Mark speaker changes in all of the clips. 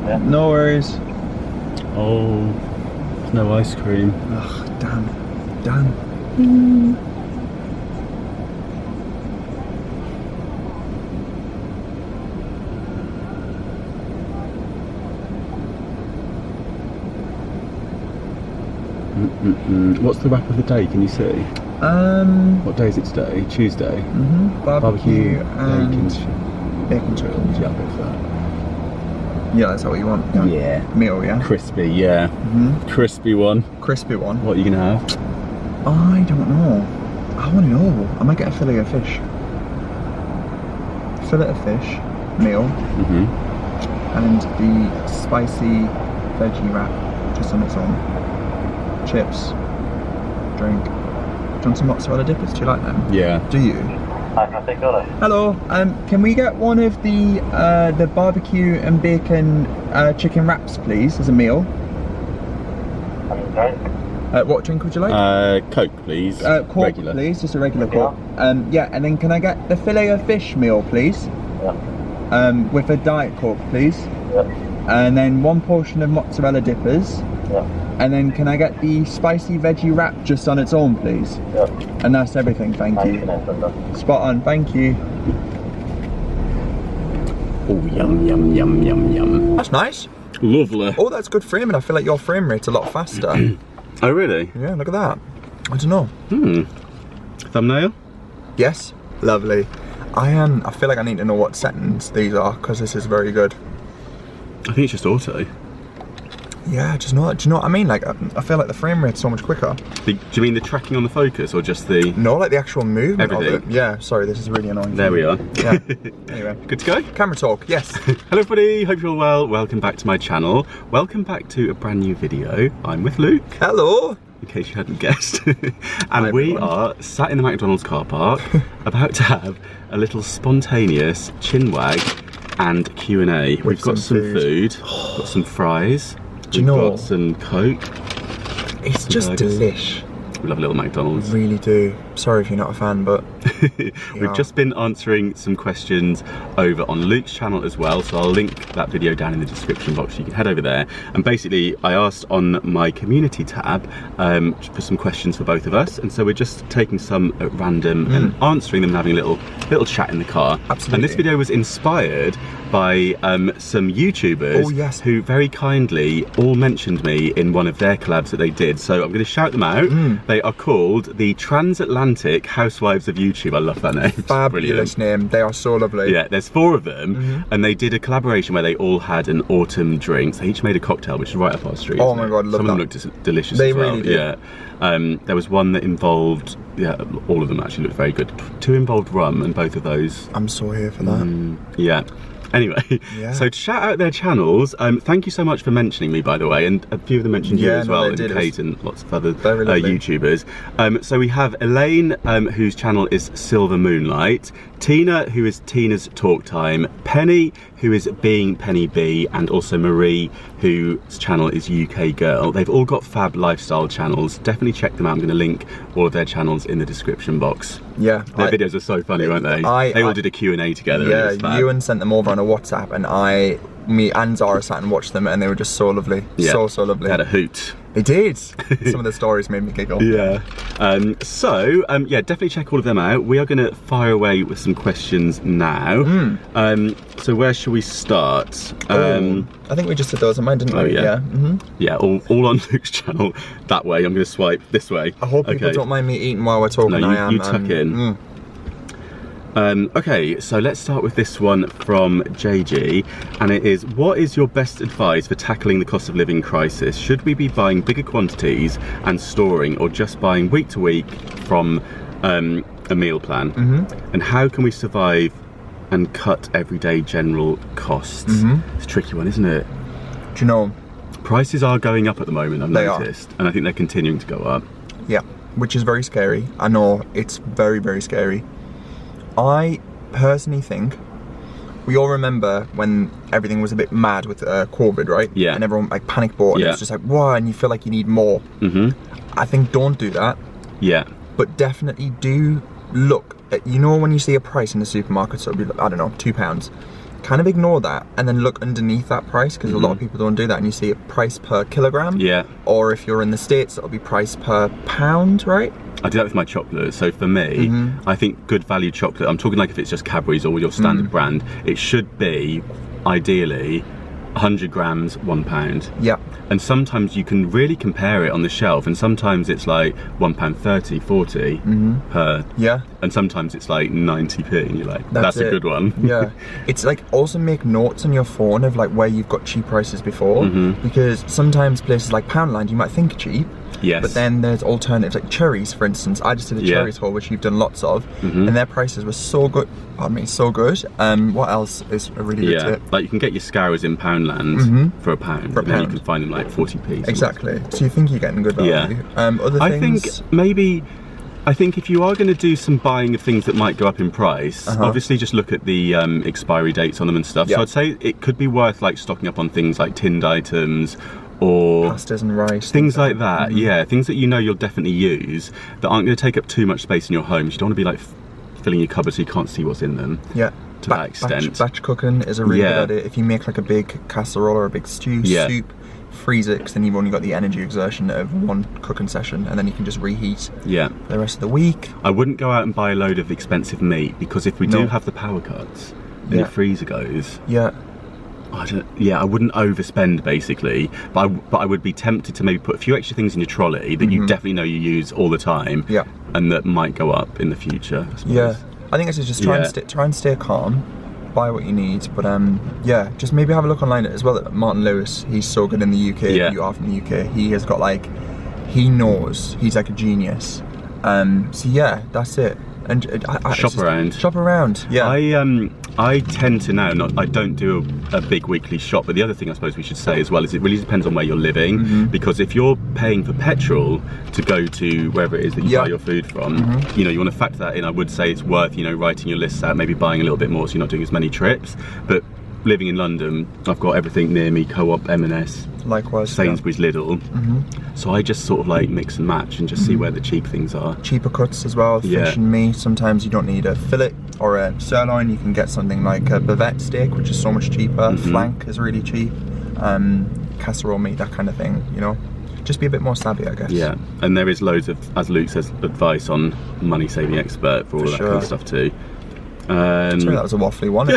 Speaker 1: Yeah.
Speaker 2: No worries.
Speaker 3: Oh, there's no ice cream.
Speaker 2: Ugh, damn.
Speaker 3: What's the wrap of the day? Can you see? What day is it today? Tuesday.
Speaker 2: Barbecue and bacon turtles.
Speaker 3: Yeah, I'll go for that.
Speaker 2: Yeah, that's what you want.
Speaker 3: Yeah.
Speaker 2: Meal, yeah.
Speaker 3: Crispy, yeah. Crispy one.
Speaker 2: Crispy one.
Speaker 3: What are you gonna have?
Speaker 2: I don't know. I want to know. I might get a fillet of fish. Fillet of fish, meal, and the spicy veggie wrap just on its own. Chips, drink. Do you want some mozzarella dippers? Do you like them?
Speaker 3: Yeah.
Speaker 2: Do you?
Speaker 1: Hi, can I take your order?
Speaker 2: Hello. Can we get one of the barbecue and bacon chicken wraps, please, as a meal?
Speaker 1: And drink?
Speaker 2: What drink would you like?
Speaker 3: Coke, please.
Speaker 2: Coke,
Speaker 3: regular.
Speaker 2: please. Just a regular Coke. Yeah, and then can I get the fillet of fish meal, please?
Speaker 1: Yeah.
Speaker 2: With a Diet Coke, please.
Speaker 1: Yeah.
Speaker 2: And then one portion of mozzarella dippers.
Speaker 1: Yeah.
Speaker 2: And then can I get the spicy veggie wrap just on its own, please?
Speaker 1: Yeah.
Speaker 2: And that's everything, thank you. Spot on, thank you.
Speaker 3: Oh, yum, yum, yum, yum, yum.
Speaker 2: That's nice.
Speaker 3: Lovely.
Speaker 2: Oh, that's good framing. I feel like your frame rate's a lot faster.
Speaker 3: Oh, really?
Speaker 2: Yeah, look at that. I don't know.
Speaker 3: Thumbnail?
Speaker 2: Yes, lovely. I feel like I need to know what settings these are because this is very good.
Speaker 3: I think it's just auto.
Speaker 2: Yeah, do you know what I mean? Like, I feel like the frame rate's so much quicker.
Speaker 3: Do you mean the tracking on the focus or just the...
Speaker 2: No, like the actual movement of
Speaker 3: everything?
Speaker 2: it. Yeah, sorry, this is really annoying.
Speaker 3: There we are.
Speaker 2: Yeah. Anyway.
Speaker 3: Good to go?
Speaker 2: Camera talk, yes.
Speaker 3: Hello everybody, hope you're all well. Welcome back to my channel. Welcome back to a brand new video. I'm with Luke.
Speaker 2: Hello.
Speaker 3: In case you hadn't guessed. And we are sat in the McDonald's car park about to have a little spontaneous chinwag and Q&A. We've got some food, got some fries, we've got some Coke.
Speaker 2: It's just delish.
Speaker 3: We love a little McDonald's.
Speaker 2: We really do. Sorry if you're not a fan, but...
Speaker 3: We've just been answering some questions over on Luke's channel as well, so I'll link that video down in the description box so you can head over there. And basically, I asked on my community tab for some questions for both of us, and so we're just taking some at random and answering them and having a little chat in the car.
Speaker 2: Absolutely.
Speaker 3: And this video was inspired by some YouTubers who very kindly all mentioned me in one of their collabs that they did. So I'm going to shout them out. They are called the Transatlantic Housewives of YouTube. I love that name.
Speaker 2: Fabulous name. They are so lovely.
Speaker 3: Yeah, there's 4 of them, and they did a collaboration where they all had an autumn drink. They each made a cocktail, which is right up our street.
Speaker 2: Oh my god, love that.
Speaker 3: Some of them looked delicious
Speaker 2: they
Speaker 3: as well.
Speaker 2: Really did.
Speaker 3: Yeah. There was one that involved, all of them actually looked very good. 2 involved rum, and both of those.
Speaker 2: I'm so here for that.
Speaker 3: Yeah. Anyway, so to shout out their channels, thank you so much for mentioning me, by the way, and a few of them mentioned you as well, and Kate and lots of other YouTubers. So we have Elaine, whose channel is Silver Moonlight, Tina, who is Tina's Talk Time, Penny, who is Being Penny B, and also Marie, whose channel is UK Girl. They've all got fab lifestyle channels. Definitely check them out. I'm going to link all of their channels in the description box.
Speaker 2: Yeah.
Speaker 3: Their videos are so funny, weren't they? They all did a Q&A together.
Speaker 2: Yeah, Ewan sent them over on a WhatsApp, and me and Zara sat and watched them, and they were just so lovely.
Speaker 3: Yeah.
Speaker 2: So lovely.
Speaker 3: They had a hoot.
Speaker 2: They did. Some of the stories made me giggle.
Speaker 3: Yeah. Yeah, definitely check all of them out. We are going to fire away with some questions now. So where shall we start?
Speaker 2: I think we just did those on mine, didn't we?
Speaker 3: Yeah. Yeah, all on Luke's channel that way. I'm going to swipe this way.
Speaker 2: I hope people don't mind me eating while we're talking.
Speaker 3: No, you tuck in. Okay, so let's start with this one from JG, and it is: what is your best advice for tackling the cost of living crisis? Should we be buying bigger quantities and storing, or just buying week to week from a meal plan? And how can we survive and cut everyday general costs? It's a tricky one, isn't it?
Speaker 2: Do you know,
Speaker 3: prices are going up at the moment, I've noticed, and I think they're continuing to go up. Yeah,
Speaker 2: which is very scary. I know, it's very, very scary. I personally think, we all remember when everything was a bit mad with COVID, right?
Speaker 3: Yeah.
Speaker 2: And everyone like panic bought, and it's just like, wow, and you feel like you need more. I think don't do that.
Speaker 3: Yeah.
Speaker 2: But definitely do look at, you know, when you see a price in the supermarket, so it'll be, I don't know, £2, kind of ignore that and then look underneath that price, because a lot of people don't do that, and you see a price per kilogram.
Speaker 3: Yeah.
Speaker 2: Or if you're in the States, it'll be price per pound, right?
Speaker 3: I do that with my chocolate. So for me, I think good value chocolate, I'm talking like if it's just Cadbury's or your standard brand, it should be ideally 100 grams, £1.
Speaker 2: Yeah.
Speaker 3: And sometimes you can really compare it on the shelf, and sometimes it's like £1.30, 40 per. Yeah. And sometimes it's like 90p, and you're like, that's a good one.
Speaker 2: Yeah. It's like, also make notes on your phone of like where you've got cheap prices before, because sometimes places like Poundland you might think are cheap.
Speaker 3: Yes.
Speaker 2: But then there's alternatives like Cherries, for instance. I just did a Cherries haul, which you've done lots of, and their prices were so good. Pardon me, so good. What else is a really good tip?
Speaker 3: Like you can get your Scourers in Poundland for £1, and then you can find them like 40p.
Speaker 2: Exactly. So you think you're getting good value.
Speaker 3: Yeah.
Speaker 2: Other things.
Speaker 3: I think if you are going to do some buying of things that might go up in price, obviously just look at the expiry dates on them and stuff. So I'd say it could be worth like stocking up on things like tinned items, or
Speaker 2: pastas and rice,
Speaker 3: things like that. Yeah, things that you know you'll definitely use that aren't going to take up too much space in your home. You don't want to be like filling your cupboard so you can't see what's in them. Yeah, to that extent.
Speaker 2: Batch cooking is a really good idea. If you make like a big casserole or a big stew, soup, freeze it, because then you've only got the energy exertion of one cooking session, and then you can just reheat the rest of the week.
Speaker 3: I wouldn't go out and buy a load of expensive meat, because if we do have the power cuts, then your freezer goes. I wouldn't overspend basically, but I would be tempted to maybe put a few extra things in your trolley that you definitely know you use all the time, and that might go up in the future, I suppose.
Speaker 2: I think it's just try and stay calm, buy what you need, but just maybe have a look online as well. Martin Lewis, he's so good in the UK. If you are from the UK, he has got like, he knows, he's like a genius. So yeah, that's it. And
Speaker 3: shop around.
Speaker 2: Yeah.
Speaker 3: I tend to now I don't do a big weekly shop, but the other thing I suppose we should say as well is it really depends on where you're living, because if you're paying for petrol to go to wherever it is that you buy your food from, you know, you want to factor that in. I would say it's worth, you know, writing your lists out, maybe buying a little bit more so you're not doing as many trips. But living in London, I've got everything near me: Co-op, M&S,
Speaker 2: likewise,
Speaker 3: Sainsbury's, Lidl. So I just sort of like mix and match and just see where the cheap things are.
Speaker 2: Cheaper cuts as well, fish and meat. Sometimes you don't need a fillet or a sirloin, you can get something like a bavette steak, which is so much cheaper. Flank is really cheap. Casserole meat, that kind of thing, you know. Just be a bit more savvy, I guess. Yeah, and there is loads of, as Luke says, advice on Money Saving Expert for all of that kind of stuff too. Sorry, that was a waffly one.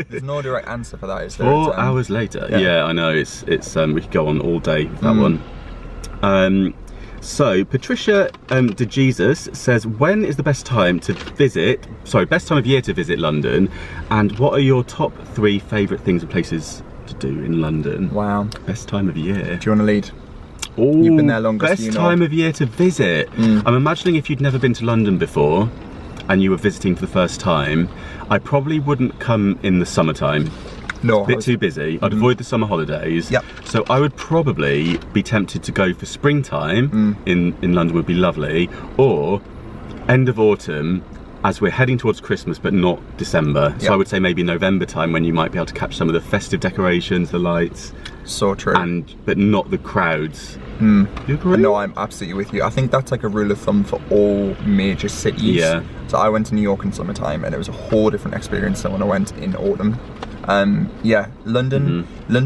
Speaker 2: There's no direct answer for that, is there?
Speaker 3: 4 hours later. Yeah, I know. It's we could go on all day with that one. So Patricia DeJesus says, when is the best time of year to visit London, and what are your top 3 favourite things and places to do in London?
Speaker 2: Wow.
Speaker 3: Best time of year.
Speaker 2: Do you want to lead?
Speaker 3: Oh,
Speaker 2: you've been there longer.
Speaker 3: Best time of year to visit. I'm imagining if you'd never been to London before and you were visiting for the first time, I probably wouldn't come in the summertime.
Speaker 2: No,
Speaker 3: a bit too busy. I'd avoid the summer holidays. So I would probably be tempted to go for springtime in London would be lovely, or end of autumn as we're heading towards Christmas, but not December. So I would say maybe November time, when you might be able to catch some of the festive decorations, the lights.
Speaker 2: So true.
Speaker 3: But not the crowds. You agree?
Speaker 2: No, I'm absolutely with you. I think that's like a rule of thumb for all major cities. Yeah. So I went to New York in summertime, and it was a whole different experience than when I went in autumn. Yeah, London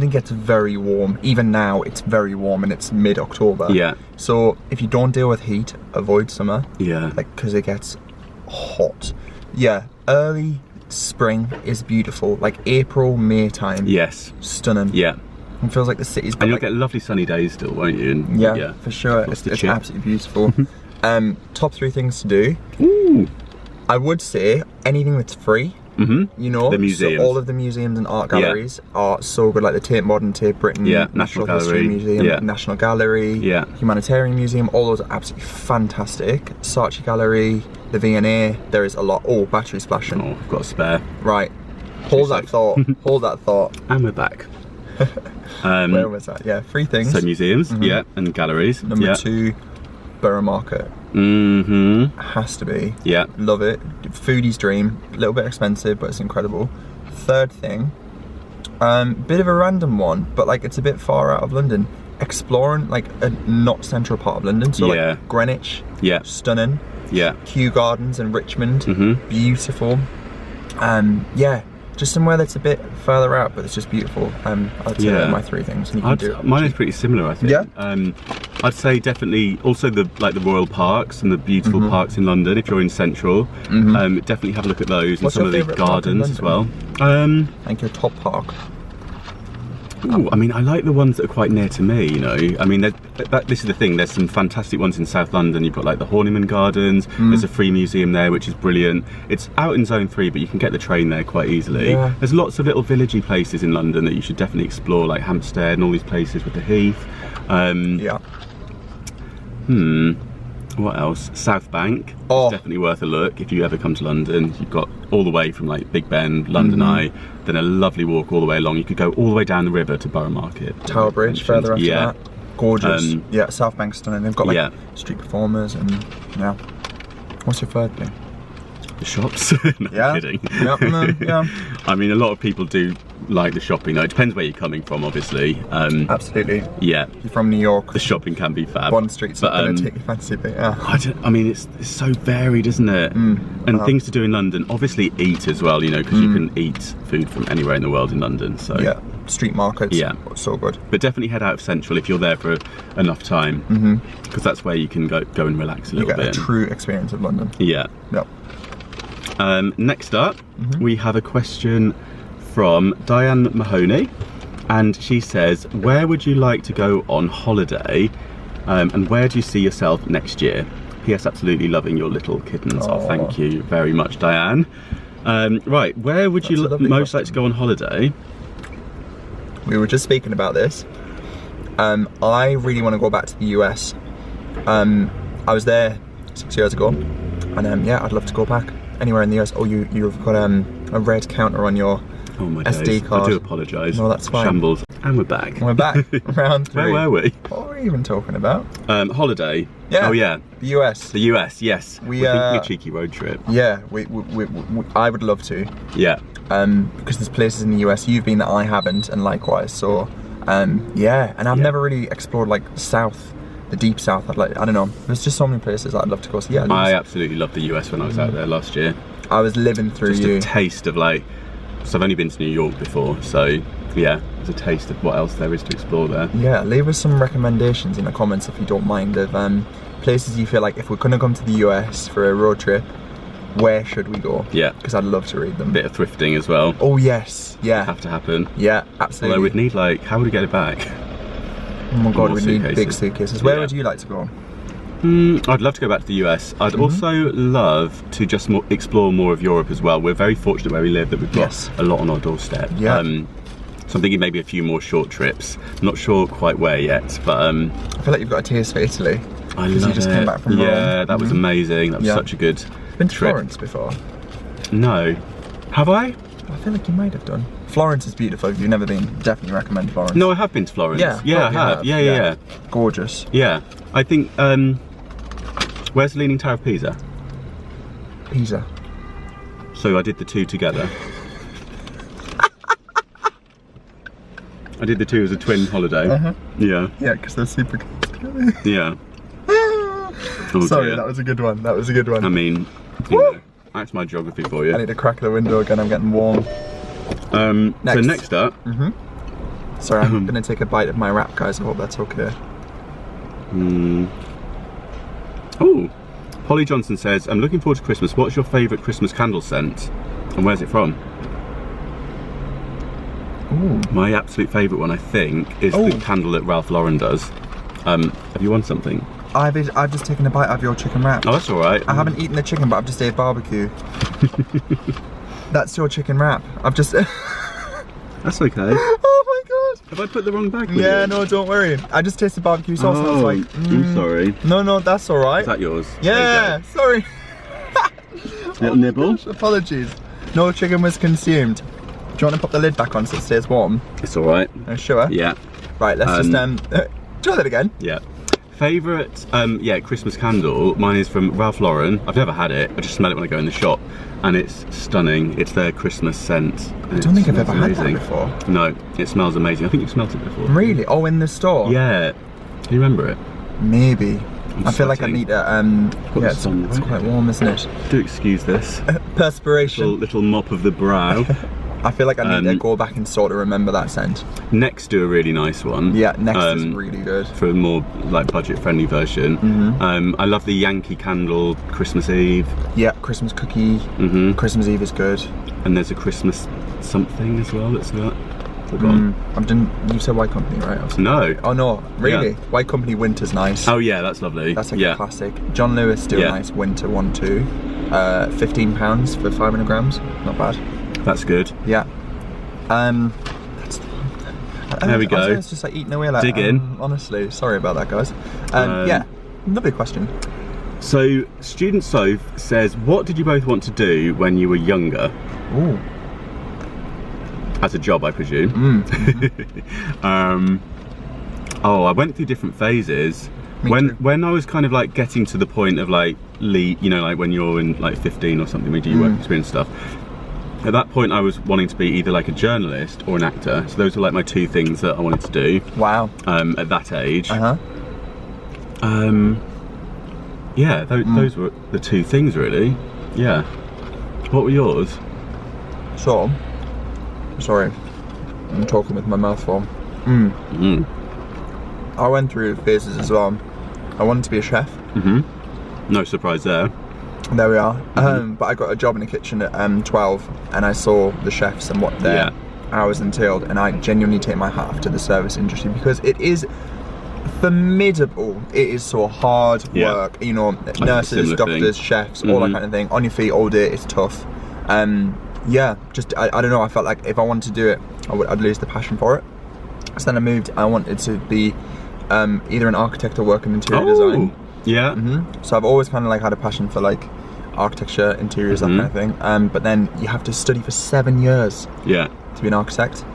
Speaker 2: gets very warm. Even now, it's very warm, and it's mid-October. Yeah. So if you don't deal with heat, avoid summer. Yeah. Like, because it gets hot. Yeah, early spring is beautiful. Like April, May time. Yes. Stunning. Yeah. It feels like the city's got,
Speaker 3: and you'll get lovely sunny days still, won't you? And
Speaker 2: yeah, for sure. It's absolutely beautiful. Top 3 things to do. Ooh. I would say anything that's free. You know,
Speaker 3: the museums.
Speaker 2: So all of the museums and art galleries are so good, like the Tate Modern, Tate Britain,
Speaker 3: National Gallery
Speaker 2: Museum, National Gallery, Humanitarian Museum, all those are absolutely fantastic. Saatchi Gallery, the V&A, there is a lot. Oh, battery splashing.
Speaker 3: Oh, I've got a spare.
Speaker 2: Right, hold that thought, hold that thought.
Speaker 3: And we're back.
Speaker 2: Where was that? Yeah, 3 things.
Speaker 3: So museums, and galleries.
Speaker 2: Number 2, Borough Market. Has to be. Yeah. Love it. Foodie's dream. A little bit expensive, but it's incredible. 3rd thing, bit of a random one, but like it's a bit far out of London. Exploring like a not central part of London. So like Greenwich. Yeah. Stunning. Yeah. Kew Gardens in Richmond. Beautiful. Yeah. just somewhere that's a bit further out, but it's just beautiful. I'd say they're my 3 things. And you can do it.
Speaker 3: Mine is pretty similar, I think.
Speaker 2: Yeah.
Speaker 3: I'd say definitely also the royal parks and the beautiful parks in London. If you're in Central, definitely have a look at those.
Speaker 2: What's
Speaker 3: and some of the gardens as well.
Speaker 2: Like your top park.
Speaker 3: Ooh, I mean, I like the ones that are quite near to me, you know. I mean, this is the thing, there's some fantastic ones in South London. You've got like the Horniman Gardens, there's a free museum there, which is brilliant. It's out in Zone 3, but you can get the train there quite easily. Yeah. There's lots of little villagey places in London that you should definitely explore, like Hampstead and all these places with the Heath. What else? South Bank. It's definitely worth a look if you ever come to London. You've got all the way from like Big Ben, London Eye, then a lovely walk all the way along. You could go all the way down the river to Borough Market.
Speaker 2: Tower Bridge further after that. Gorgeous. Yeah, South Bank's stunning. They've got like street performers and What's your third thing?
Speaker 3: The shops. No, I'm kidding. I mean, a lot of people do like the shopping though. It depends where you're coming from, obviously.
Speaker 2: Absolutely.
Speaker 3: Yeah.
Speaker 2: If you're from New York,
Speaker 3: the shopping can be fab.
Speaker 2: Bond Street's not going to take your fancy, but
Speaker 3: I mean, it's so varied, isn't it? And things to do in London. Obviously, eat as well. You know, because you can eat food from anywhere in the world in London. So
Speaker 2: yeah, street markets. Yeah, so good.
Speaker 3: But definitely head out of Central if you're there for enough time, because that's where you can go and relax a little bit.
Speaker 2: You get a true experience of London.
Speaker 3: Yeah.
Speaker 2: Yep.
Speaker 3: Next up, we have a question from Diane Mahoney, and she says, where would you like to go on holiday, and where do you see yourself next year? P.S. absolutely loving your little kittens. Oh, thank you very much, Diane. Right, where would you most like to go on holiday?
Speaker 2: We were just speaking about this. I really want to go back to the US. I was there 6 years ago, and yeah, I'd love to go back anywhere in the US. Oh, you've got a red counter on your SD card.
Speaker 3: I do apologise.
Speaker 2: No, that's fine.
Speaker 3: Shambles. And we're back.
Speaker 2: We're back. Round 3.
Speaker 3: Where were we?
Speaker 2: What were we even talking about?
Speaker 3: Holiday.
Speaker 2: Yeah.
Speaker 3: Oh yeah.
Speaker 2: The US.
Speaker 3: The US. Yes. We're thinking a cheeky road trip.
Speaker 2: Yeah. I would love to.
Speaker 3: Yeah.
Speaker 2: Because there's places in the US you've been that I haven't, and likewise. So, yeah. And I've never really explored like South. The deep South. I don't know. There's just so many places I'd love to go. So yeah,
Speaker 3: I absolutely loved the US when I was out there last year.
Speaker 2: I was living through
Speaker 3: just a taste of like. So I've only been to New York before, so yeah, it's a taste of what else there is to explore there.
Speaker 2: Yeah, leave us some recommendations in the comments if you don't mind of places you feel like if we're gonna come to the US for a road trip, where should we go? Yeah, because I'd love to read them.
Speaker 3: Bit of thrifting as well.
Speaker 2: Oh yes, yeah.
Speaker 3: Have to happen.
Speaker 2: Yeah, absolutely.
Speaker 3: Although we'd need like, how would we get it back?
Speaker 2: Oh my god, we need big suitcases. Where would you like to go?
Speaker 3: I'd love to go back to the US. I'd also love to just explore more of Europe as well. We're very fortunate where we live that we've got a lot on our doorstep. Yeah. So I'm thinking maybe a few more short trips. I'm not sure quite where yet, but I
Speaker 2: feel like you've got a taste for Italy.
Speaker 3: I love it. You just came back from Rome. Yeah, that was amazing. That was such a good
Speaker 2: Been to Florence before?
Speaker 3: No. Have I?
Speaker 2: I feel like you might have done. Florence is beautiful. If you've never been, definitely recommend Florence.
Speaker 3: No, I have been to Florence. Yeah, I have. Yeah.
Speaker 2: Gorgeous.
Speaker 3: Yeah. I think, where's the Leaning Tower of Pisa?
Speaker 2: Pisa.
Speaker 3: So I did the two together. I did the two as a twin holiday. Yeah.
Speaker 2: Yeah, because they're super close together.
Speaker 3: Yeah.
Speaker 2: Sorry, that was a good one. That was a good one.
Speaker 3: I mean, you know, that's my geography for you.
Speaker 2: I need to crack the window again, I'm getting warm.
Speaker 3: So next up.
Speaker 2: Sorry, I'm going to take a bite of my wrap, guys. I hope that's okay.
Speaker 3: Oh, Holly Johnson says, I'm looking forward to Christmas. What's your favourite Christmas candle scent? And where's it from?
Speaker 2: Ooh.
Speaker 3: My absolute favourite one, I think, is the candle that Ralph Lauren does. Have you won something?
Speaker 2: I've just taken a bite of your chicken wrap.
Speaker 3: Oh, that's alright.
Speaker 2: I haven't eaten the chicken, but I've just ate barbecue. That's your chicken wrap. I've just...
Speaker 3: That's okay.
Speaker 2: Oh my god.
Speaker 3: Have I put the wrong bag with
Speaker 2: Yeah, no, don't worry. I just tasted barbecue sauce and I was like...
Speaker 3: I'm sorry.
Speaker 2: No, that's alright.
Speaker 3: Is that yours?
Speaker 2: Yeah, sorry.
Speaker 3: Little nibble.
Speaker 2: Gosh, apologies. No chicken was consumed. Do you want to pop the lid back on so it stays warm?
Speaker 3: It's alright.
Speaker 2: Sure?
Speaker 3: Yeah.
Speaker 2: Right, let's just... try that again.
Speaker 3: Yeah. Favourite, Christmas candle, mine is from Ralph Lauren. I've never had it, I just smell it when I go in the shop. And it's stunning, it's their Christmas scent.
Speaker 2: I don't think I've ever had that before.
Speaker 3: No, it smells amazing. I think you've smelt it before.
Speaker 2: Really? Oh, in the store?
Speaker 3: Yeah. Can you remember it?
Speaker 2: Maybe. I feel like I need a, yeah, it's quite warm, isn't it?
Speaker 3: Do excuse this.
Speaker 2: Perspiration.
Speaker 3: Little mop of the brow.
Speaker 2: I feel like I need to go back and sort of remember that scent.
Speaker 3: Next do a really nice one.
Speaker 2: Yeah, Next is really good.
Speaker 3: For a more like budget-friendly version. I love the Yankee Candle Christmas Eve.
Speaker 2: Yeah, Christmas cookie. Christmas Eve is good.
Speaker 3: And there's a Christmas something as well that's got.
Speaker 2: You said White Company, right?
Speaker 3: No.
Speaker 2: Oh no, really?
Speaker 3: Yeah.
Speaker 2: White Company Winter's nice.
Speaker 3: Oh yeah, that's lovely.
Speaker 2: That's like a classic. John Lewis do a nice Winter one too. £15 for 500 grams. Not bad.
Speaker 3: That's good.
Speaker 2: Yeah.
Speaker 3: There we go.
Speaker 2: It's just like eating away like
Speaker 3: Dig in.
Speaker 2: Honestly, sorry about that, guys. Yeah, lovely question.
Speaker 3: So, Student Soph says, what did you both want to do when you were younger?
Speaker 2: Ooh.
Speaker 3: As a job, I presume. Oh, I went through different phases. When I was kind of like getting to the point of like you know, like when you're in like 15 or something, we do your work experience stuff. At that point, I was wanting to be either like a journalist or an actor. So those were like my two things that I wanted to do.
Speaker 2: Wow.
Speaker 3: At that age. Yeah, those were the two things really. Yeah. What were yours?
Speaker 2: So, sorry, I'm talking with my mouth full. I went through phases as well. I wanted to be a chef.
Speaker 3: No surprise there.
Speaker 2: There we are. But I got a job in the kitchen at 12, and I saw the chefs and what their hours entailed, and I genuinely take my hat off to the service industry because it is formidable. It is so hard work. You know, nurses, doctors, chefs, all that kind of thing. On your feet all day. It's tough. Yeah, just I don't know. I felt like if I wanted to do it, I'd lose the passion for it. So then I moved. I wanted to be either an architect or work in interior design.
Speaker 3: Yeah.
Speaker 2: So I've always kind of like had a passion for like architecture, interiors, that kind of thing. But then you have to study for 7 years. To be an architect,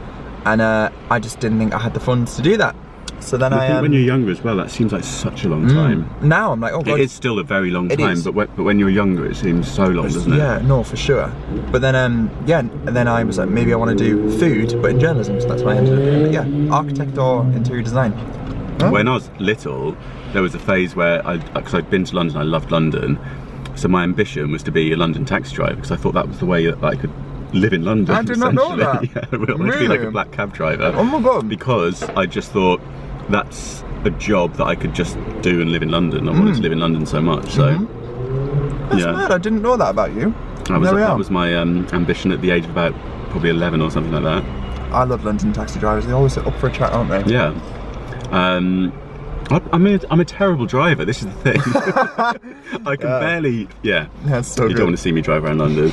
Speaker 2: and I just didn't think I had the funds to do that. So then
Speaker 3: I think when you're younger as well, that seems like such a long time.
Speaker 2: Now I'm like, oh god,
Speaker 3: it is still a very long time. But when you're younger, it seems so long, doesn't it?
Speaker 2: Yeah, no, for sure. But then yeah, and then I was like, maybe I want to do food, but in journalism. So that's what I ended up doing. But yeah, architect or interior design.
Speaker 3: When I was little, there was a phase where because I'd been to London, I loved London, so my ambition was to be a London taxi driver because I thought that was the way that I could live in London.
Speaker 2: I did not know that.
Speaker 3: Yeah, I wanted to be like a black cab driver.
Speaker 2: Oh my god!
Speaker 3: Because I just thought that's a job that I could just do and live in London. I wanted to live in London so much. So
Speaker 2: that's mad. I didn't know that about you.
Speaker 3: That was my ambition at the age of about probably 11 or something like that.
Speaker 2: I love London taxi drivers. They always sit up for a chat, aren't they?
Speaker 3: Yeah. I'm a terrible driver. This is the thing. I can barely. Yeah.
Speaker 2: That's so good.
Speaker 3: You don't want to see me drive around London.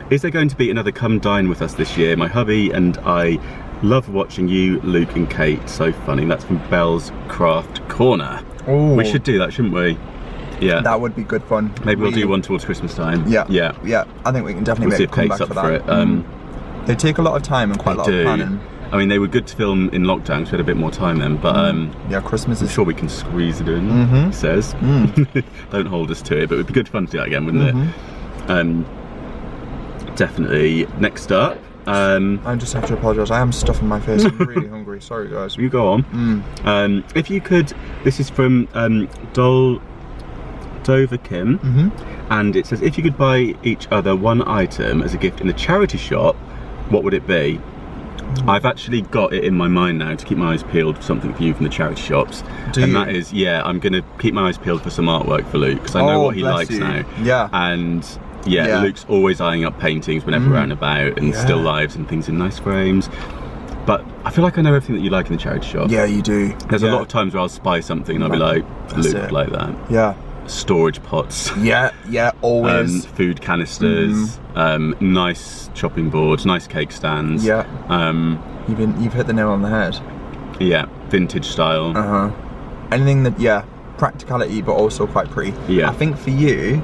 Speaker 3: Is there going to be another Come Dine With Us this year? My hubby and I love watching you, Luke and Kate. So funny. That's from Bell's Craft Corner. Ooh. We should do that, shouldn't we? Yeah. That would be good fun. Maybe we'll do one towards Christmas time. Yeah. Yeah. Yeah. I think we can definitely make a comeback for that. They take a lot of time and quite a lot of planning. I mean, they were good to film in lockdown, so we had a bit more time then, but yeah, Christmas is... I'm sure we can squeeze it in, he says. Don't hold us to it, but it would be good fun to do that again, wouldn't it? Definitely. Next up... I just have to apologise, I am stuffing my face, I'm really hungry, sorry guys. You go on. If you could... This is from Dover Kim, and it says, if you could buy each other one item as a gift in a charity shop, what would it be? I've actually got it in my mind now to keep my eyes peeled for something for you from the charity shops. And that is, yeah, I'm going to keep my eyes peeled for some artwork for Luke, because I know what he likes now. Yeah. And yeah, Luke's always eyeing up paintings whenever we're out and about, and still lives and things in nice frames. But I feel like I know everything that you like in the charity shop. Yeah, you do. There's a lot of times where I'll spy something and I'll be like, Luke would like that. Yeah. Storage pots. Yeah, yeah, always. Food canisters, nice chopping boards, nice cake stands. Yeah. You've hit the nail on the head. Yeah, vintage style. Anything that, practicality but also quite pretty. Yeah. I think for you,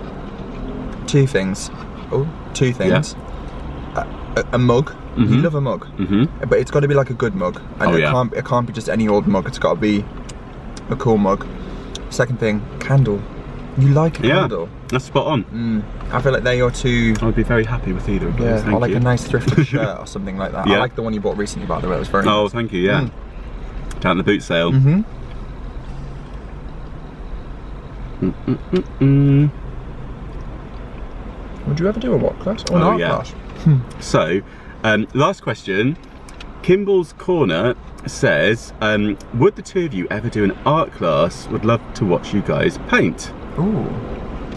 Speaker 3: two things. Yeah. A mug. You love a mug, but it's got to be like a good mug, and it can't be just any old mug. It's got to be a cool mug. Second thing, candle. You like a candle? That's spot on. I feel like they're your two. I would be very happy with either of those. Or like a nice thrifted shirt or something like that. I like the one you bought recently, by the way. It was very nice. Oh, thank you. Yeah. Down the boot sale.
Speaker 2: Would you ever do a what class? Or an art class?
Speaker 3: So, last question. Kimball's Corner says, would the two of you ever do an art class? Would love to watch you guys paint.
Speaker 2: Ooh.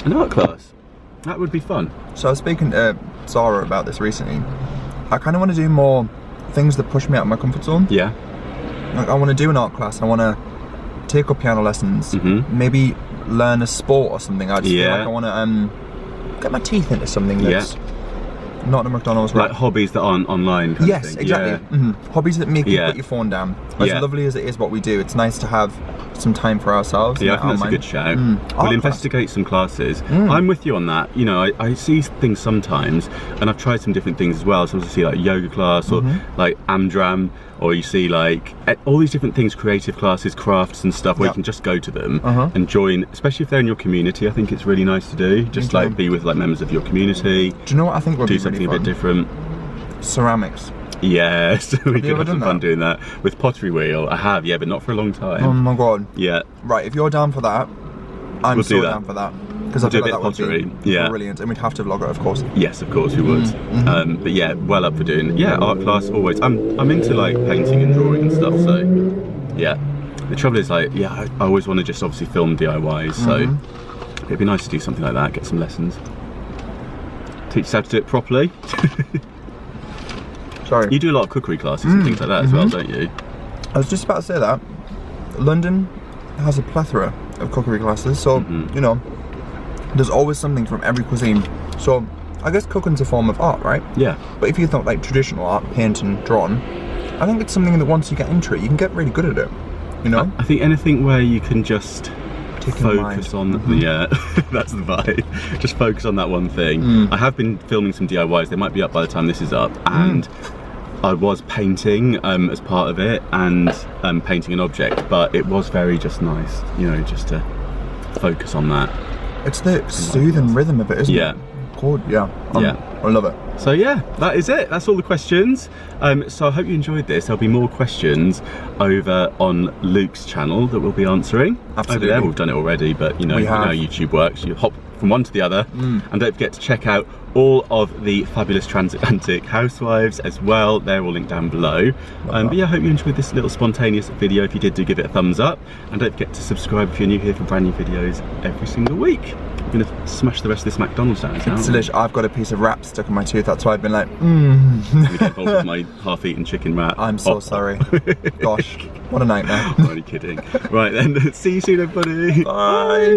Speaker 3: An art class? That would be fun.
Speaker 2: So I was speaking to Zara about this recently. I kind of want to do more things that push me out of my comfort zone.
Speaker 3: Yeah.
Speaker 2: Like I want to do an art class. I want to take up piano lessons. Maybe learn a sport or something. I just feel like I want to get my teeth into something that's not a McDonald's
Speaker 3: like hobbies that aren't online kind of thing.
Speaker 2: Exactly. Hobbies that make you put your phone down. As lovely as it is what we do, it's nice to have some time for ourselves.
Speaker 3: Yeah, I think that's a good shout. We'll investigate some classes. I'm with you on that. You know, I see things sometimes, and I've tried some different things as well. So I see like yoga class or like Amdram, or you see like all these different things, creative classes, crafts and stuff, where you can just go to them and join, especially if they're in your community. I think it's really nice to do. Just like be with like members of your community.
Speaker 2: Do you know what I think would be
Speaker 3: something a bit different?
Speaker 2: Ceramics.
Speaker 3: Yes, we could have some fun doing that. With pottery wheel, I have, but not for a long time.
Speaker 2: Oh my god.
Speaker 3: Yeah.
Speaker 2: Right, if you're down for that, I'm so down for that. Because I feel like that would be brilliant, and we'd have to vlog it, of course.
Speaker 3: Yes, of course we would. But yeah, well up for doing. Yeah, art class always. I'm into like painting and drawing and stuff. So yeah, the trouble is like I always want to just obviously film DIYs. So it'd be nice to do something like that, get some lessons, teach us how to do it properly.
Speaker 2: Sorry.
Speaker 3: You do a lot of cookery classes and things like that as well, don't you?
Speaker 2: I was just about to say that. London has a plethora of cookery classes, so you know, there's always something from every cuisine. So I guess cooking's a form of art, right? Yeah. But if you thought like traditional art, painting, drawing, I think it's something that once you get into it, you can get really good at it. You know?
Speaker 3: I think anything where you can just focus on that's the vibe. Just focus on that one thing. I have been filming some DIYs. They might be up by the time this is up, and I was painting as part of it, and painting an object, but it was very just nice, you know, just to focus on that.
Speaker 2: It's the soothing rhythm of it, isn't it? Cool. I love it.
Speaker 3: So yeah, that is it. That's all the questions. So I hope you enjoyed this. There'll be more questions over on Luke's channel that we'll be answering.
Speaker 2: Absolutely.
Speaker 3: Over there, we've done it already, but you know how YouTube works. You hop from one to the other, and don't forget to check out all of the fabulous Transatlantic Housewives as well. They're all linked down below. But yeah, I hope you enjoyed this little spontaneous video. If you did, do give it a thumbs up, and don't forget to subscribe if you're new here for brand new videos every single week. I'm gonna smash the rest of this McDonald's sandwich now.
Speaker 2: It's delicious. I've got a piece of wrap stuck in my tooth. That's why I've been like,
Speaker 3: We get involved with my half-eaten chicken wrap.
Speaker 2: I'm so sorry. Gosh, what a nightmare.
Speaker 3: I'm only kidding. Right then, see you soon, everybody.
Speaker 2: Bye.